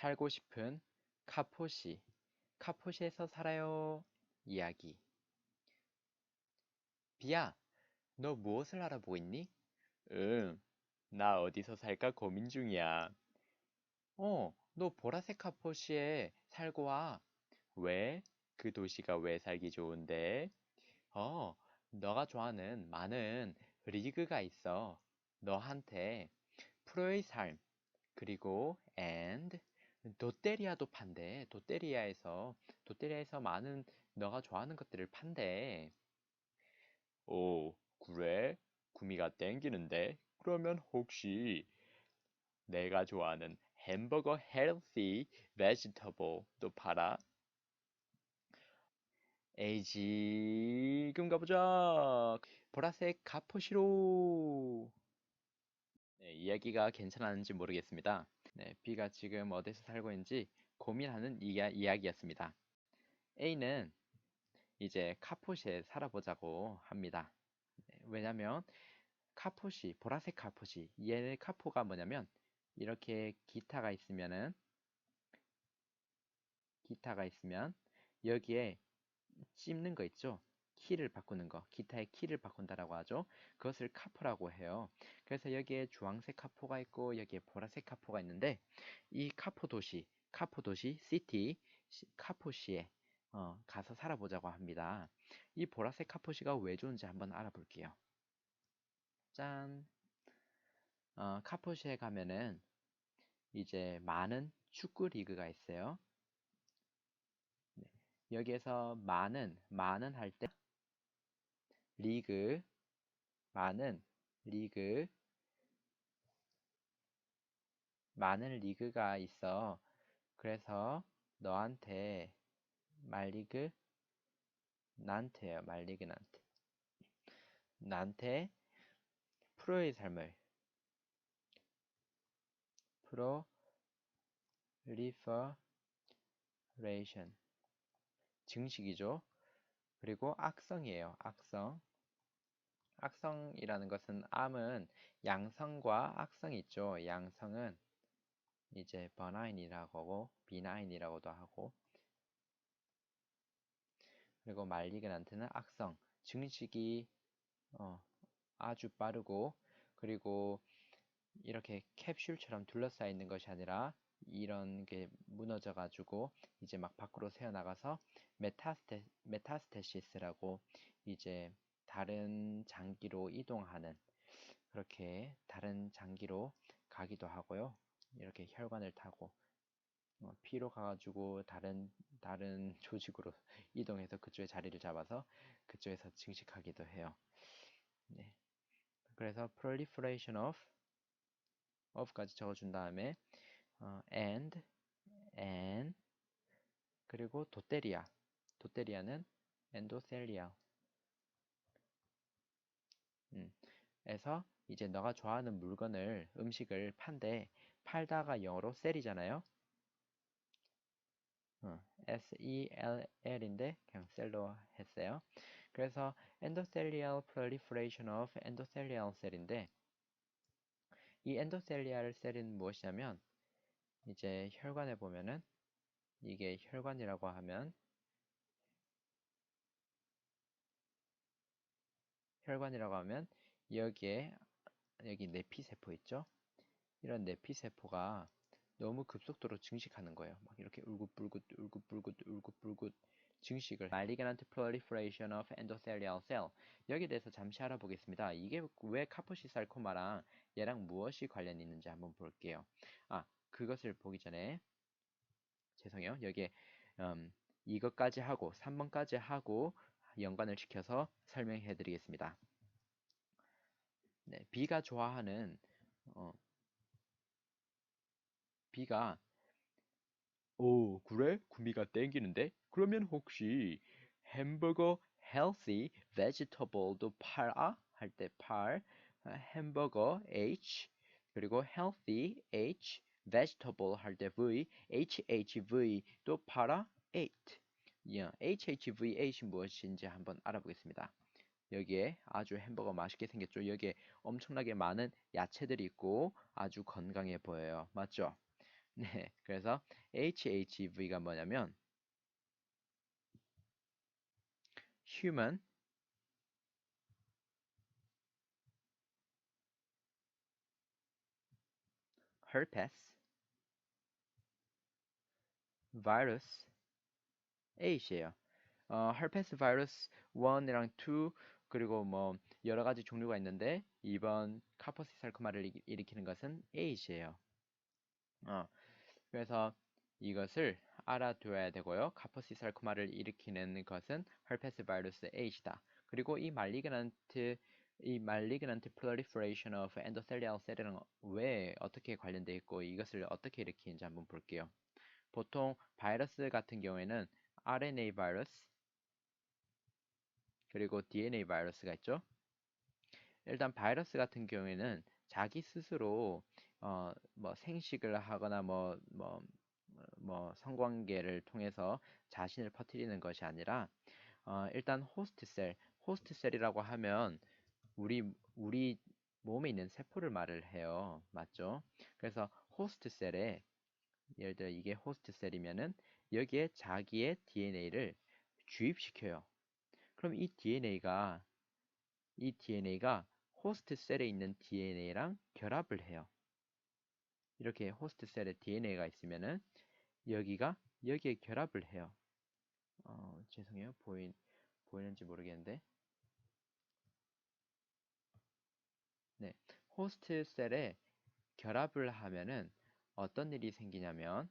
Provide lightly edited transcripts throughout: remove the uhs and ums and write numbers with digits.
살고 싶은 카포시, 카포시에서 살아요. 이야기. 비야, 너 무엇을 알아보고 있니? 응, 나 어디서 살까 고민 중이야. 너 보라색 카포시에 살고 와. 왜? 그 도시가 왜 살기 좋은데? 어, 너가 좋아하는 많은 리그가 있어. 너한테 프로의 삶, 그리고 and 롯데리아도 판대. 롯데리아에서 많은 너가 좋아하는 것들을 판대. 오, 그래? 구미가 땡기는데? 그러면 혹시 내가 좋아하는 햄버거 헬시 베지터블도 팔아? 에이 지금 가보자. 보라색 가포시로. 네, 이야기가 괜찮았는지 모르겠습니다. 네, B가 지금 어디서 살고 있는지 고민하는 이야기였습니다. A는 이제 카포시에 살아보자고 합니다. 네, 왜냐면 카포시, 보라색 카포시, 얘의 카포가 뭐냐면 이렇게 기타가 있으면 여기에 찝는 거 있죠? 키를 바꾸는 거, 기타의 키를 바꾼다라고 하죠. 그것을 카포라고 해요. 그래서 여기에 주황색 카포가 있고 여기에 보라색 카포가 있는데 이 카포도시, 시티, 카포시에 가서 살아보자고 합니다. 이 보라색 카포시가 왜 좋은지 한번 알아볼게요. 짠! 카포시에 가면은 이제 많은 축구 리그가 있어요. 네. 여기에서 많은 할 때 리그, 많은 리그, 많은 리그가 있어. 그래서 너한테 말리그 난테요. 말리그 난테. 나한테 프로의 삶을 프로리퍼레이션 증식이죠. 그리고 악성이에요. 악성. 악성이라는 것은 암은 양성과 악성이 있죠. 양성은 이제 버나인이라고 하고 비나인이라고도 하고 그리고 말리그난트는 악성 증식이 어, 아주 빠르고 그리고 이렇게 캡슐처럼 둘러싸여 있는 것이 아니라 이런 게 무너져 가지고 이제 막 밖으로 새어나가서 메타스테시스라고 이제 다른 장기로 이동하는 그렇게 다른 장기로 가기도 하고요. 이렇게 혈관을 타고 피로 가가지고 다른 조직으로 이동해서 그쪽에 자리를 잡아서 그쪽에서 증식하기도 해요. 네. 그래서 proliferation of까지 적어준 다음에 and 그리고 도테리아는 엔도셀리아 에서 이제 너가 좋아하는 물건을 음식을 판대 팔다가 영어로 셀이잖아요. SELL인데 그냥 셀로 했어요. 그래서 endothelial proliferation of endothelial cell인데 이 엔도셀리알 셀은 무엇이냐면 이제 혈관에 보면은 이게 혈관이라고 하면 여기에 여기 내피세포 있죠? 이런 내피세포가 너무 급속도로 증식하는 거예요. 막 이렇게 울긋불긋 증식을 malignant proliferation of endothelial cell 여기에 대해서 잠시 알아보겠습니다. 이게 왜 카포시살코마랑 얘랑 무엇이 관련이 있는지 한번 볼게요. 그것을 보기 전에 죄송해요. 여기에 이것까지 하고 3번까지 하고 연관을 시켜서 설명해 드리겠습니다. 네, 어, B가 오, 그래? 구미가 땡기는데? 그러면 혹시 햄버거 healthy vegetable도 팔아? 할 때 햄버거 H 그리고 healthy H vegetable 할 때 V HHV도 팔아? 8 HHV8이 무엇인지 한번 알아보겠습니다. 여기에 아주 햄버거 맛있게 생겼죠. 여기에 엄청나게 많은 야채들이 있고 아주 건강해 보여요. 맞죠? 네, 그래서 HHV가 뭐냐면 human herpes virus H예요. herpes virus 1이랑 2 그리고 뭐 여러 가지 종류가 있는데 이번 카퍼시 살코마를 일으키는 것은 H예요. 어, 그래서 이것을 알아두어야 되고요. 카퍼시 살코마를 일으키는 것은 herpes virus H다. 그리고 이 malignant proliferation of endothelial cell이랑 왜 어떻게 관련되어 있고 이것을 어떻게 일으키는지 한번 볼게요. 보통 바이러스 같은 경우에는 RNA 바이러스 그리고 DNA 바이러스가 있죠. 일단 바이러스 같은 경우에는 자기 스스로 뭐 생식을 하거나 뭐 성관계를 통해서 자신을 퍼뜨리는 것이 아니라 일단 호스트셀이라고 하면 우리 몸에 있는 세포를 말을 해요. 맞죠? 그래서 호스트셀에 예를 들어 이게 호스트셀이면은 여기에 자기의 DNA를 주입시켜요. 그럼 이 DNA가 호스트 셀에 있는 DNA랑 결합을 해요. 이렇게 호스트 셀에 DNA가 있으면은 여기에 결합을 해요. 죄송해요. 보이는지 모르겠는데. 네. 호스트 셀에 결합을 하면은 어떤 일이 생기냐면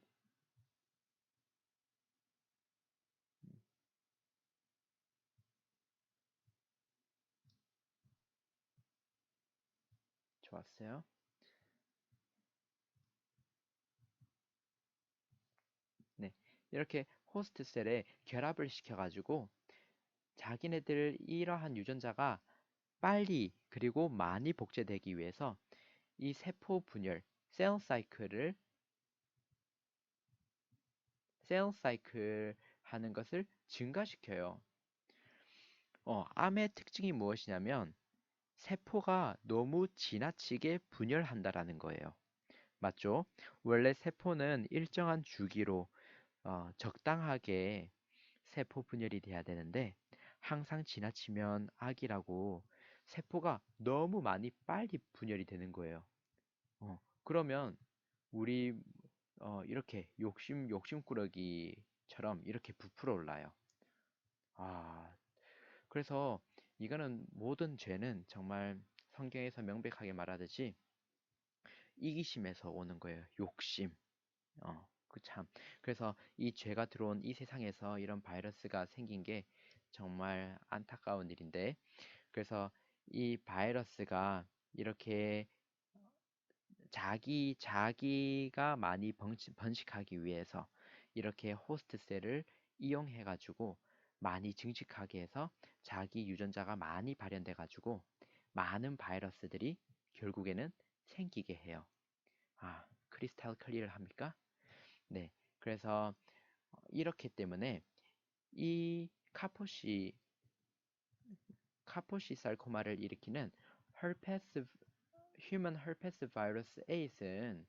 좋았어요. 네. 이렇게 호스트 셀에 결합을 시켜가지고 자기네들 이러한 유전자가 빨리 그리고 많이 복제되기 위해서 이 세포 분열, 셀 사이클 하는 것을 증가시켜요. 암의 특징이 무엇이냐면 세포가 너무 지나치게 분열한다라는 거예요. 맞죠? 원래 세포는 일정한 주기로 적당하게 세포 분열이 돼야 되는데 항상 지나치면 악이라고 세포가 너무 많이 빨리 분열이 되는 거예요. 그러면 우리 이렇게 욕심꾸러기처럼 이렇게 부풀어 올라요. 아, 그래서 이거는 모든 죄는 정말 성경에서 명백하게 말하듯이 이기심에서 오는 거예요. 욕심. 그 참. 그래서 이 죄가 들어온 이 세상에서 이런 바이러스가 생긴 게 정말 안타까운 일인데, 그래서 이 바이러스가 이렇게 자기가 많이 번식하기 위해서 이렇게 호스트 셀을 이용해 가지고 많이 증식하게 해서 자기 유전자가 많이 발현돼 가지고 많은 바이러스들이 결국에는 생기게 해요. 크리스탈 클리어를 합니까? 네. 그래서 이렇기 때문에 이 카포시 살코마를 일으키는 herpes human herpes virus A는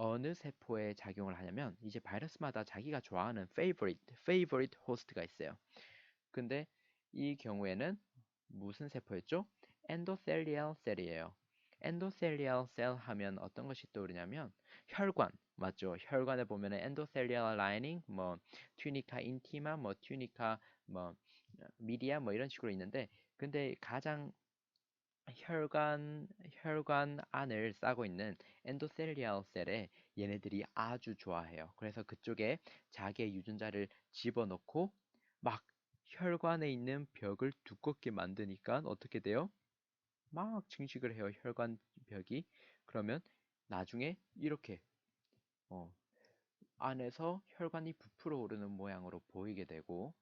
어느 세포에 작용을 하냐면 이제 바이러스마다 자기가 좋아하는 favorite host가 있어요. 근데 이 경우에는 무슨 세포였죠? 엔도셀리얼 셀이에요. 엔도셀리얼 셀 하면 어떤 것이 떠오르냐면 혈관 맞죠? 혈관에 보면 엔도셀리얼 라이닝, 뭐 튜니카 인티마, 뭐 튜니카 뭐 미디아 뭐 이런 식으로 있는데 근데 가장 혈관 안을 싸고 있는 엔도셀리얼 셀에 얘네들이 아주 좋아해요. 그래서 그쪽에 자기의 유전자를 집어넣고 막 혈관에 있는 벽을 두껍게 만드니까 어떻게 돼요? 막 증식을 해요. 혈관 벽이. 그러면 나중에 이렇게 어, 안에서 혈관이 부풀어 오르는 모양으로 보이게 되고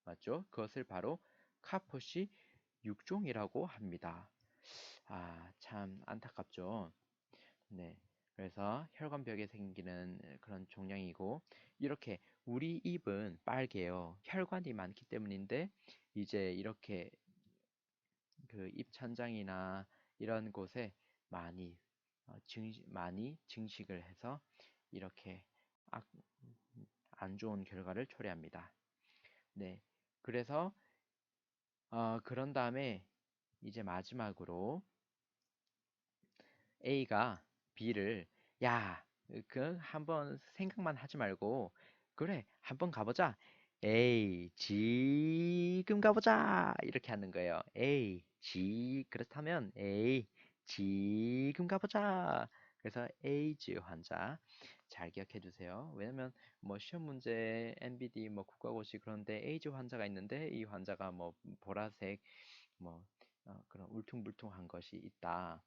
맞죠? 그것을 바로 카포시 육종이라고 합니다. 참 안타깝죠. 네. 그래서 혈관벽에 생기는 그런 종양이고 이렇게 우리 입은 빨개요. 혈관이 많기 때문인데 이제 이렇게 그 입천장이나 이런 곳에 많이 많이 증식을 해서 이렇게 안 좋은 결과를 초래합니다. 네, 그래서 그런 다음에 이제 마지막으로 A가 B를 야, 그 한번 생각만 하지 말고 그래, 한번 가보자. 에이, 지금 가보자. 이렇게 하는 거예요. 에이, 그렇다면 에이, 지금 가보자. 그래서 에이즈 환자 잘 기억해 두세요. 왜냐면 뭐 시험 문제, NBD, 뭐 국가고시 그런데 에이즈 환자가 있는데 이 환자가 뭐 보라색 뭐 그런 울퉁불퉁한 것이 있다.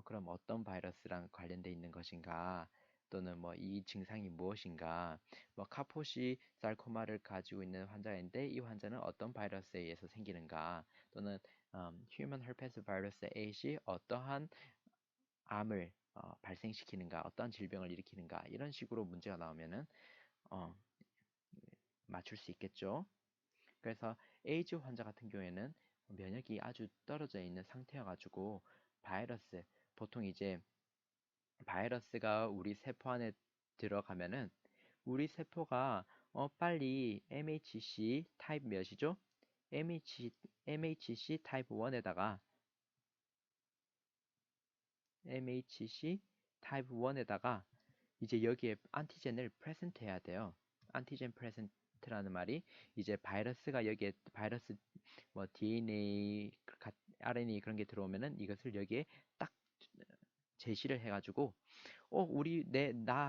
그럼 어떤 바이러스랑 관련돼 있는 것인가? 또는 뭐 이 증상이 무엇인가? 뭐 카포시 sar코마를 가지고 있는 환자인데 이 환자는 어떤 바이러스에 의해서 생기는가? 또는 human herpes virus A이 어떠한 암을 발생시키는가? 어떠한 질병을 일으키는가? 이런 식으로 문제가 나오면은 어, 맞출 수 있겠죠. 그래서 에이즈 환자 같은 경우에는 면역이 아주 떨어져 있는 상태여가지고 바이러스, 보통 이제 바이러스가 우리 세포 안에 들어가면은 우리 세포가 빨리 MHC 타입 몇이죠? MHC 타입 1에다가 MHC 타입 1에다가 이제 여기에 안티젠을 프레젠트 해야 돼요. 안티젠 프레젠트라는 말이 이제 바이러스가 여기에 바이러스 뭐 DNA, RNA 그런 게 들어오면은 이것을 여기에 딱 제시를 해가지고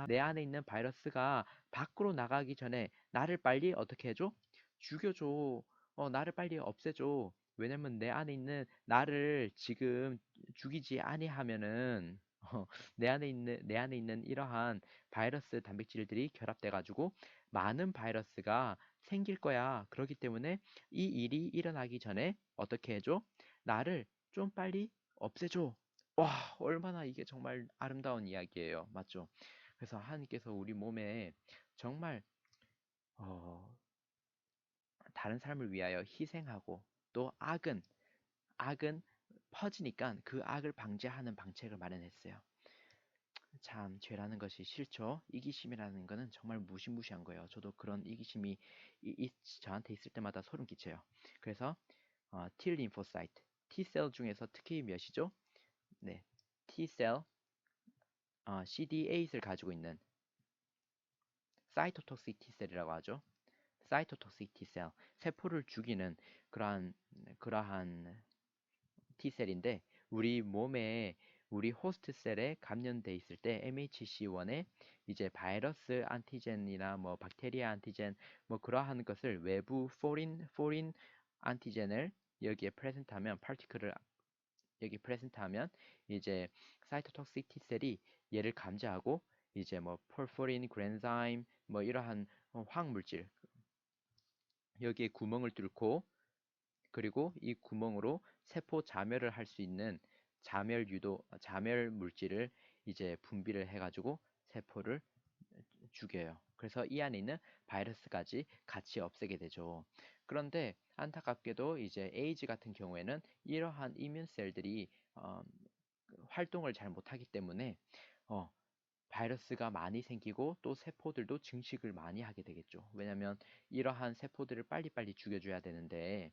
내 안에 있는 바이러스가 밖으로 나가기 전에 나를 빨리 어떻게 해줘? 죽여줘. 나를 빨리 없애줘. 왜냐면 내 안에 있는 나를 지금 죽이지 아니하면은 내 안에 있는 이러한 바이러스 단백질들이 결합돼가지고 많은 바이러스가 생길 거야. 그렇기 때문에 이 일이 일어나기 전에 어떻게 해줘? 나를 좀 빨리 없애줘. 와, 얼마나 이게 정말 아름다운 이야기예요. 맞죠? 그래서 하나님께서 우리 몸에 정말 어, 다른 사람을 위하여 희생하고 또 악은 퍼지니까 그 악을 방지하는 방책을 마련했어요. 참 죄라는 것이 싫죠. 이기심이라는 거는 정말 무시무시한 거예요. 저도 그런 이기심이 저한테 있을 때마다 소름 끼쳐요. 그래서 T 림포사이트, T셀 중에서 특히 몇이죠? 네, T셀 CD8을 가지고 있는 사이토톡식 T셀이라고 하죠. 사이토톡식 T셀, 세포를 죽이는 그러한 T셀인데 우리 몸에 우리 호스트 셀에 감염돼 있을 때 MHC1에 이제 바이러스 안티젠이나 뭐 박테리아 안티젠 뭐 그러한 것을 외부 포린 안티젠을 여기에 프레젠트하면 파티클을 여기 프레젠트하면 이제 사이토톡식 T셀이 얘를 감지하고 이제 뭐 폴포린, 그랜자임 뭐 이러한 화학물질 여기에 구멍을 뚫고 그리고 이 구멍으로 세포 자멸을 할 수 있는 자멸 물질을 이제 분비를 해가지고 세포를 죽여요. 그래서 이 안에 있는 바이러스까지 같이 없애게 되죠. 그런데 안타깝게도 이제 에이즈 같은 경우에는 이러한 이뮨셀들이 활동을 잘 못하기 때문에 어, 바이러스가 많이 생기고 또 세포들도 증식을 많이 하게 되겠죠. 왜냐하면 이러한 세포들을 빨리빨리 죽여줘야 되는데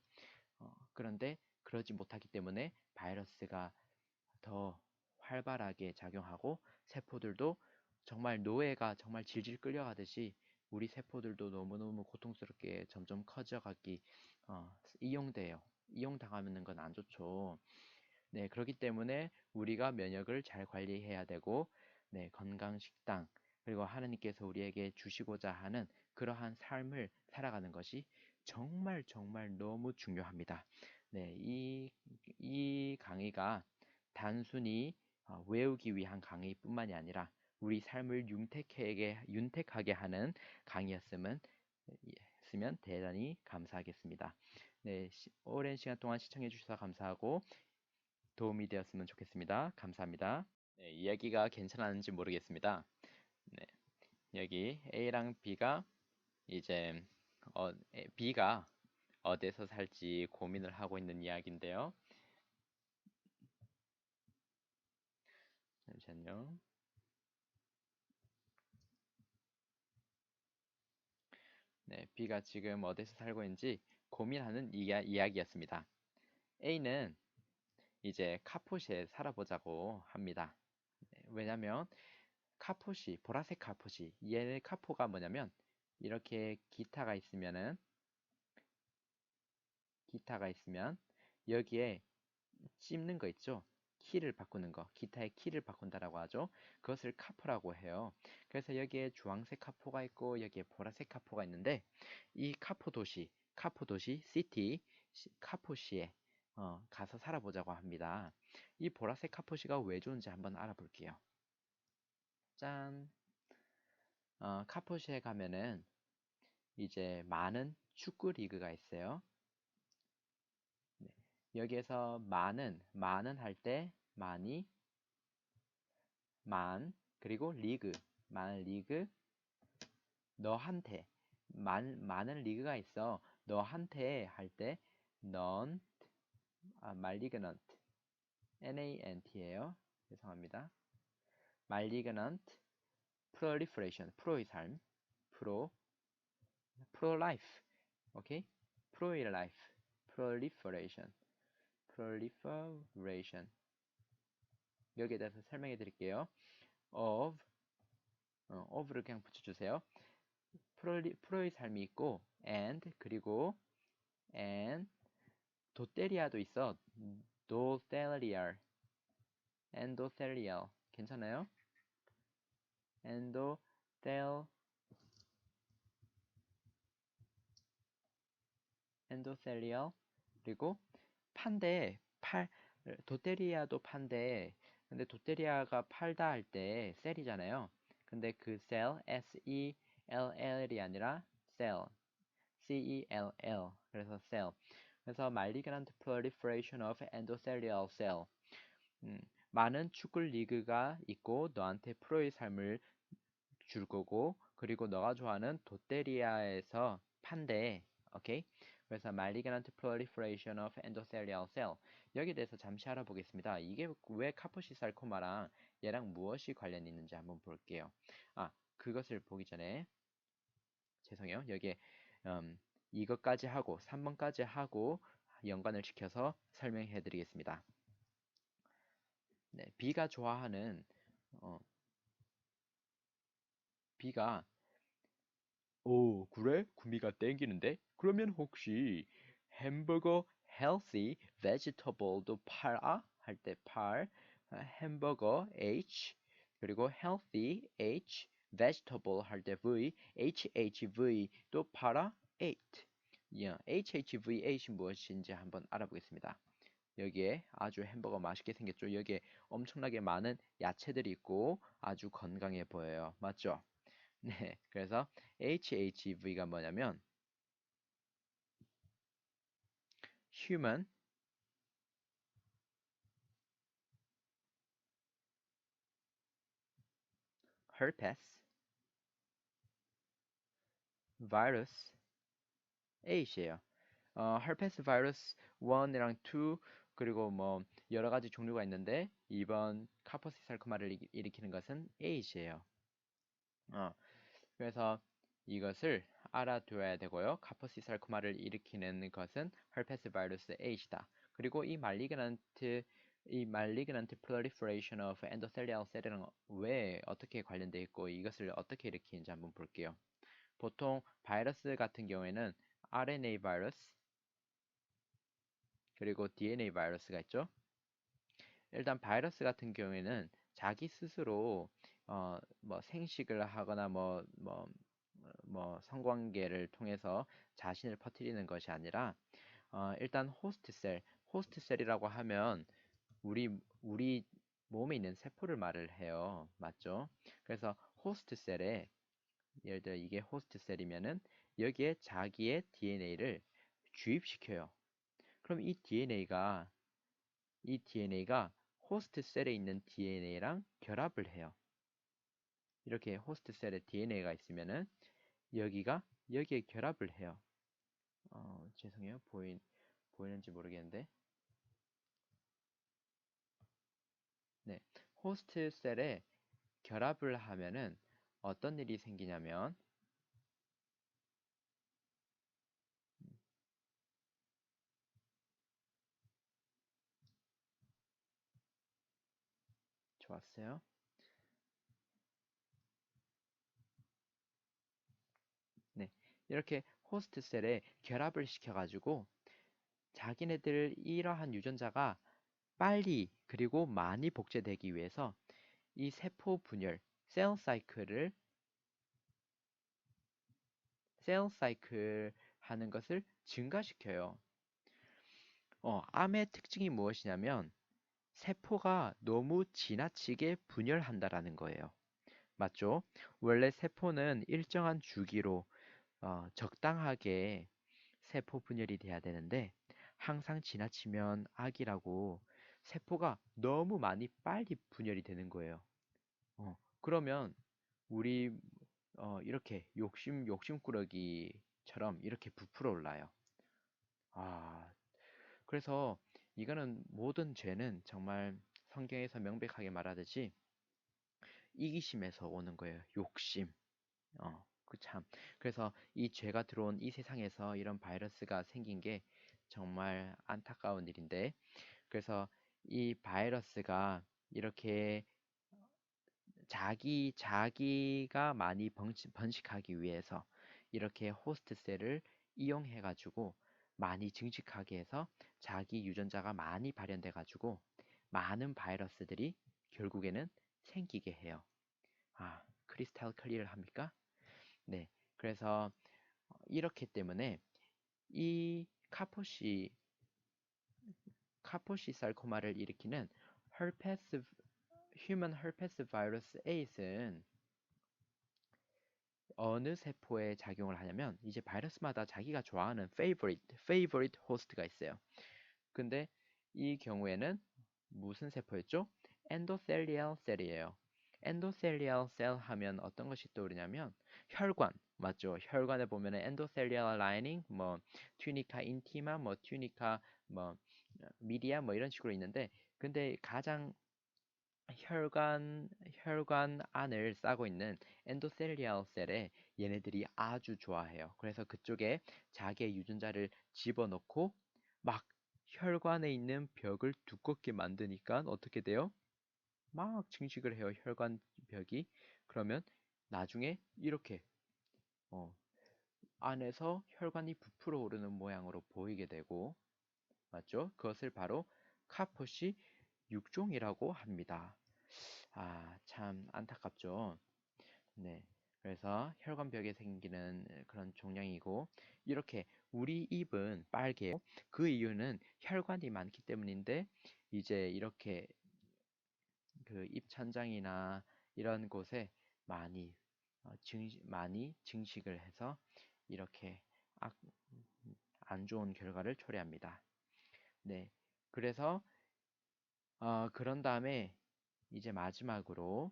그런데 그러지 못하기 때문에 바이러스가 더 활발하게 작용하고 세포들도 정말 노예가 정말 질질 끌려가듯이 우리 세포들도 너무너무 고통스럽게 점점 커져가기 이용돼요. 이용당하는 건 안 좋죠. 네, 그렇기 때문에 우리가 면역을 잘 관리해야 되고, 네, 건강 식단, 그리고 하나님께서 우리에게 주시고자 하는 그러한 삶을 살아가는 것이 정말 정말 너무 중요합니다. 네, 이 강의가 단순히 외우기 위한 강의뿐만이 아니라 우리 삶을 윤택하게 하는 강의였으면 대단히 감사하겠습니다. 네, 오랜 시간 동안 시청해 주셔서 감사하고 도움이 되었으면 좋겠습니다. 감사합니다. 네, 이야기가 괜찮았는지 모르겠습니다. 네, 여기 A랑 B가 이제 B가 어디서 살지 고민을 하고 있는 이야기인데요. 잠시만요. 네, B가 지금 어디서 살고 있는지 고민하는 이야기였습니다. A는 이제 카푸시에 살아보자고 합니다. 네, 왜냐면 카푸시, 보라색 카푸시, 얘의 카포가 뭐냐면 이렇게 기타가 있으면 여기에 찝는 거 있죠? 키를 바꾸는 거, 기타의 키를 바꾼다라고 하죠. 그것을 카포라고 해요. 그래서 여기에 주황색 카포가 있고 여기에 보라색 카포가 있는데 이 카포도시, 시티, 카포시에 가서 살아보자고 합니다. 이 보라색 카포시가 왜 좋은지 한번 알아볼게요. 짠! 카포시에 가면은 이제 많은 축구 리그가 있어요. 네. 여기에서 많은 할 때 많이, 그리고 많은 리그, 너한테, 많은 리그가 있어. 너한테 할 때, 넌, 말리그넌트, NANT예요. 죄송합니다. 말리그넌트, proliferation, 프로의 삶, pro life, 오케이? 프로의 life, proliferation. 여기에 대해서 설명해 드릴게요. of를 그냥 붙여주세요. 프로의 삶이 있고 그리고 and 도테리아도 있어. 도테리알 엔도텔리얼 괜찮아요? 엔도텔 엔도텔리얼 그리고 판대 도테리아도 판대. 근데 도테리아가 팔다 할 때 셀이잖아요. 근데 그 셀 SELL이 아니라 셀 CELL 그래서 셀. 그래서 malignant proliferation of endothelial cell. 많은 축구 리그가 있고 너한테 프로의 삶을 줄 거고 그리고 너가 좋아하는 도테리아에서 판대. 오케이? 그래서 malignant proliferation of endothelial cell. 여기에 대해서 잠시 알아보겠습니다. 이게 왜 카포시살코마랑 얘랑 무엇이 관련이 있는지 한번 볼게요. 그것을 보기 전에 죄송해요. 여기에 이것까지 하고 3번까지 하고 연관을 시켜서 설명해 드리겠습니다. 네, 어, B가 오, 그래? 구미가 땡기는데? 그러면 혹시 햄버거 healthy vegetable도 팔아? 할 때 햄버거 H 그리고 healthy H vegetable 할 때 V HHV도 팔아? 8 HHV8이 무엇인지 한번 알아보겠습니다. 여기에 아주 햄버거 맛있게 생겼죠. 여기에 엄청나게 많은 야채들이 있고 아주 건강해 보여요. 맞죠? 네, 그래서 HHV가 뭐냐면 Human Herpes Virus H예요. herpes virus 1이랑 2 그리고 뭐 여러 가지 종류가 있는데 이번 카포시살코마를 일으키는 것은 H예요. 그래서 이것을 알아둬야 되고요. 카포시살코마를 일으키는 것은 herpes virus H다. 그리고 이 malignant proliferation of endothelial cell은 왜 어떻게 관련되어 있고 이것을 어떻게 일으키는지 한번 볼게요. 보통 바이러스 같은 경우에는 RNA 바이러스 그리고 DNA 바이러스가 있죠. 일단 바이러스 같은 경우에는 자기 스스로 뭐 생식을 하거나 뭐 성관계를 통해서 자신을 퍼뜨리는 것이 아니라 일단 호스트셀이라고 하면 우리 몸에 있는 세포를 말을 해요. 맞죠? 그래서 호스트셀에 예를 들어 이게 호스트셀이면은 여기에 자기의 DNA를 주입시켜요. 그럼 이 DNA가 호스트셀에 있는 DNA랑 결합을 해요. 이렇게 호스트셀에 DNA가 있으면은 여기에 결합을 해요. 죄송해요. 보이는지 모르겠는데. 네. 호스트 셀에 결합을 하면은 어떤 일이 생기냐면 좋았어요. 네, 이렇게 호스트 셀에 결합을 시켜가지고 자기네들 이러한 유전자가 빨리 그리고 많이 복제되기 위해서 이 세포 분열, 셀 사이클 하는 것을 증가시켜요. 암의 특징이 무엇이냐면 세포가 너무 지나치게 분열한다라는 거예요. 맞죠? 원래 세포는 일정한 주기로 적당하게 세포 분열이 돼야 되는데 항상 지나치면 악이라고 세포가 너무 많이 빨리 분열이 되는 거예요. 그러면 우리 이렇게 욕심꾸러기처럼 이렇게 부풀어 올라요. 아, 그래서 이거는 모든 죄는 정말 성경에서 명백하게 말하듯이 이기심에서 오는 거예요. 욕심. 그 참. 그래서 이 죄가 들어온 이 세상에서 이런 바이러스가 생긴 게 정말 안타까운 일인데, 그래서 이 바이러스가 이렇게 자기가 많이 번식하기 위해서 이렇게 호스트 셀을 이용해 가지고 많이 증식하게 해서 자기 유전자가 많이 발현돼 가지고 많은 바이러스들이 결국에는 생기게 해요. 크리스탈 클리어를 합니까? 네. 그래서 이렇기 때문에 이 카포시 sar코마를 일으키는 herpes human herpes virus A는 어느 세포에 작용을 하냐면 이제 바이러스마다 자기가 좋아하는 favorite host가 있어요. 근데 이 경우에는 무슨 세포였죠? 엔도셀리얼 셀이에요. 엔도셀리얼 셀 하면 어떤 것이 떠오르냐면 혈관, 맞죠? 혈관에 보면은 엔도셀리얼 라이닝, 뭐 튜니카 인티마, 뭐 튜니카 뭐 미디아 뭐 이런 식으로 있는데 근데 가장 혈관 안을 싸고 있는 엔도셀리얼 셀에 얘네들이 아주 좋아해요. 그래서 그쪽에 자기의 유전자를 집어넣고 막 혈관에 있는 벽을 두껍게 만드니까 어떻게 돼요? 막 증식을 해요. 혈관 벽이. 그러면 나중에 이렇게 어, 안에서 혈관이 부풀어 오르는 모양으로 보이게 되고 맞죠? 그것을 바로 카포시 육종이라고 합니다. 참 안타깝죠. 네. 그래서 혈관벽에 생기는 그런 종양이고 이렇게 우리 입은 빨개요. 그 이유는 혈관이 많기 때문인데 이제 이렇게 그 입천장이나 이런 곳에 많이 많이 증식을 해서 이렇게 악- 안 좋은 결과를 초래합니다. 네. 그래서 그런 다음에 이제 마지막으로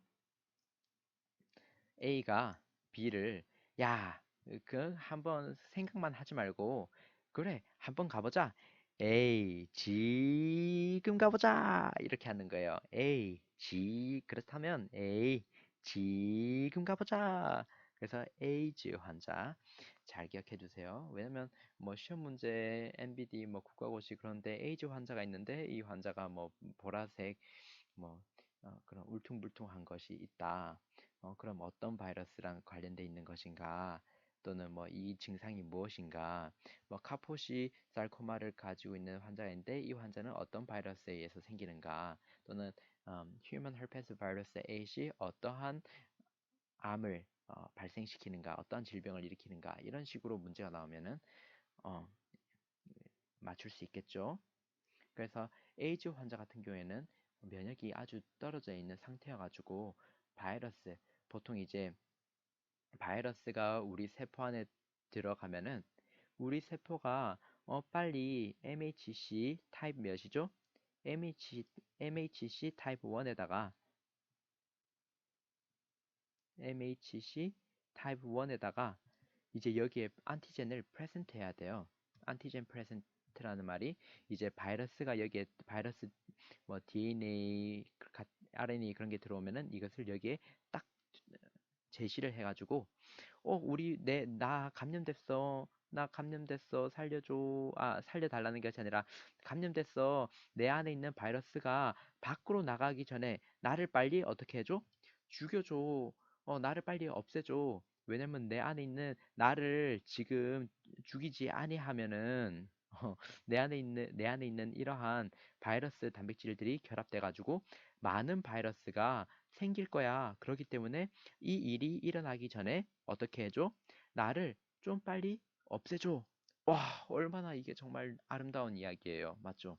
A가 B를 야, 그 한번 생각만 하지 말고 그래, 한번 가보자. 에이, 지금 가보자. 이렇게 하는 거예요. 그렇다면 지금 가보자. 그래서 에이즈 환자 잘 기억해 두세요. 왜냐면 뭐 시험 문제, MBD 뭐 국가고시 그런데 에이즈 환자가 있는데 이 환자가 뭐 보라색 뭐 그런 울퉁불퉁한 것이 있다. 그럼 어떤 바이러스랑 관련돼 있는 것인가? 또는 뭐 이 증상이 무엇인가? 뭐 카포시 sar코마를 가지고 있는 환자인데 이 환자는 어떤 바이러스에 의해서 생기는가? 또는 human herpes virus A이 어떠한 암을 발생시키는가? 어떠한 질병을 일으키는가? 이런 식으로 문제가 나오면은 어, 맞출 수 있겠죠. 그래서 에이즈 환자 같은 경우에는 면역이 아주 떨어져 있는 상태여가지고 바이러스, 보통 이제 바이러스가 우리 세포 안에 들어가면은 우리 세포가 빨리 MHC 타입 몇이죠? MHC 타입 1에다가 MHC 타입 1에다가 이제 여기에 안티젠을 프레젠트 해야 돼요. 안티젠 프레젠트라는 말이 이제 바이러스가 여기에 바이러스 뭐 DNA RNA 그런 게 들어오면은 이것을 여기에 딱 제시를 해가지고 나 감염됐어. 나 감염됐어. 살려줘. 살려달라는 것이 아니라, 감염됐어. 내 안에 있는 바이러스가 밖으로 나가기 전에 나를 빨리 어떻게 해줘? 죽여줘. 나를 빨리 없애줘. 왜냐면 내 안에 있는 나를 지금 죽이지 아니하면은, 내 안에 있는 이러한 바이러스 단백질들이 결합돼가지고 많은 바이러스가 생길 거야. 그렇기 때문에 이 일이 일어나기 전에 어떻게 해줘? 나를 좀 빨리 없애줘. 와, 얼마나 이게 정말 아름다운 이야기예요. 맞죠?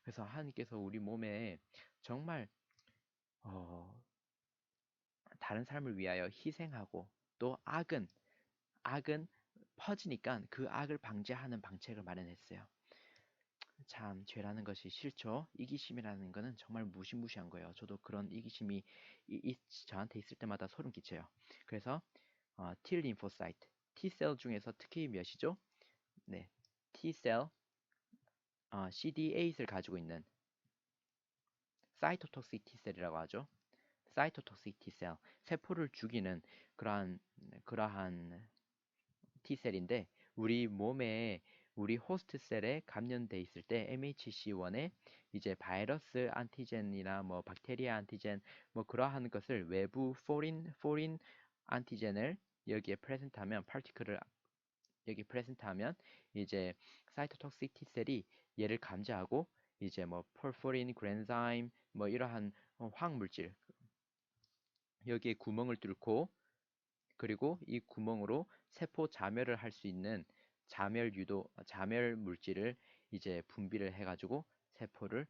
그래서 하나님께서 우리 몸에 정말 어, 다른 사람을 위하여 희생하고, 또 악은 퍼지니까 그 악을 방지하는 방책을 마련했어요. 참, 죄라는 것이 싫죠. 이기심이라는 거는 정말 무시무시한 거예요. 저도 그런 이기심이 저한테 있을 때마다 소름 끼쳐요. 그래서 T 림포사이트, T셀 중에서 특히 몇이죠? 네, T셀, CD8을 가지고 있는 사이토톡식 T셀이라고 하죠. 사이토톡식 T셀, 세포를 죽이는 그러한 T셀인데, 우리 몸에 우리 호스트 셀에 감염돼 있을 때 MHC1에 이제 바이러스 안티젠이나 뭐 박테리아 안티젠 뭐 그러한 것을 외부 포린 안티젠을 여기에 프레젠트하면, 파티클을 여기 프레젠트하면, 이제 사이토톡식 T셀이 얘를 감지하고 이제 뭐 폴포린, 그랜자임 뭐 이러한 화학물질, 여기에 구멍을 뚫고, 그리고 이 구멍으로 세포 자멸을 할 수 있는 자멸 물질을 이제 분비를 해가지고 세포를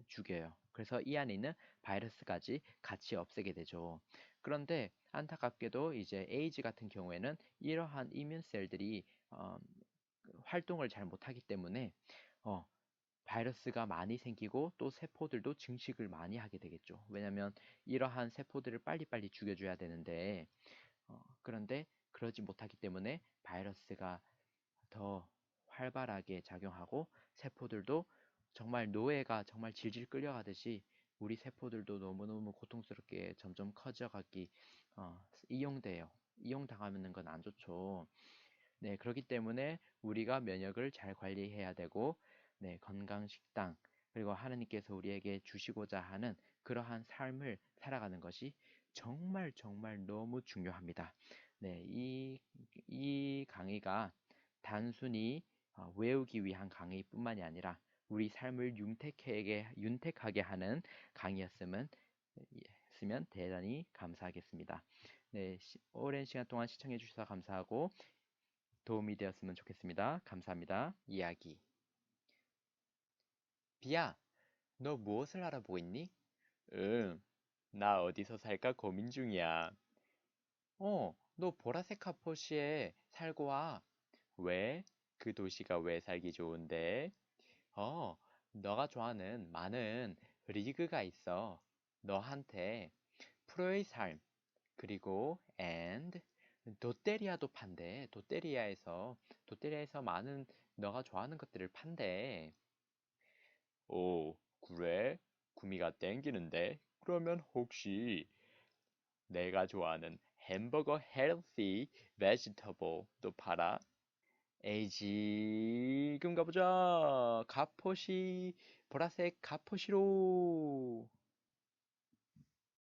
죽여요. 그래서 이 안에 있는 바이러스까지 같이 없애게 되죠. 그런데 안타깝게도 이제 에이즈 같은 경우에는 이러한 이뮨셀들이 활동을 잘 못하기 때문에 어, 바이러스가 많이 생기고, 또 세포들도 증식을 많이 하게 되겠죠. 왜냐하면 이러한 세포들을 빨리빨리 죽여줘야 되는데, 그런데 그러지 못하기 때문에 바이러스가 더 활발하게 작용하고, 세포들도 정말 노예가 정말 질질 끌려가듯이 우리 세포들도 너무너무 고통스럽게 점점 커져가기 이용돼요. 이용당하는 건 안 좋죠. 네, 그렇기 때문에 우리가 면역을 잘 관리해야 되고, 네, 건강 식당, 그리고 하나님께서 우리에게 주시고자 하는 그러한 삶을 살아가는 것이 정말 정말 너무 중요합니다. 네, 이 강의가 단순히 외우기 위한 강의뿐만이 아니라 우리 삶을 윤택하게 하는 강의였으면 대단히 감사하겠습니다. 네, 오랜 시간 동안 시청해 주셔서 감사하고, 도움이 되었으면 좋겠습니다. 감사합니다. 이야기. 비야, 너 무엇을 알아보고 있니? 응, 나 어디서 살까 고민 중이야. 너 보라색 카포시에 살고 와. 왜? 그 도시가 왜 살기 좋은데? 어, 너가 좋아하는 많은 리그가 있어. 너한테 프로의 삶, 그리고 롯데리아도 판대. 롯데리아에서 많은 너가 좋아하는 것들을 판대. 오, 그래? 구미가 땡기는데? 그러면 혹시 내가 좋아하는 햄버거 헬시 베지터블도 팔아? 에이, 지금 가보자. 보라색 가포시로.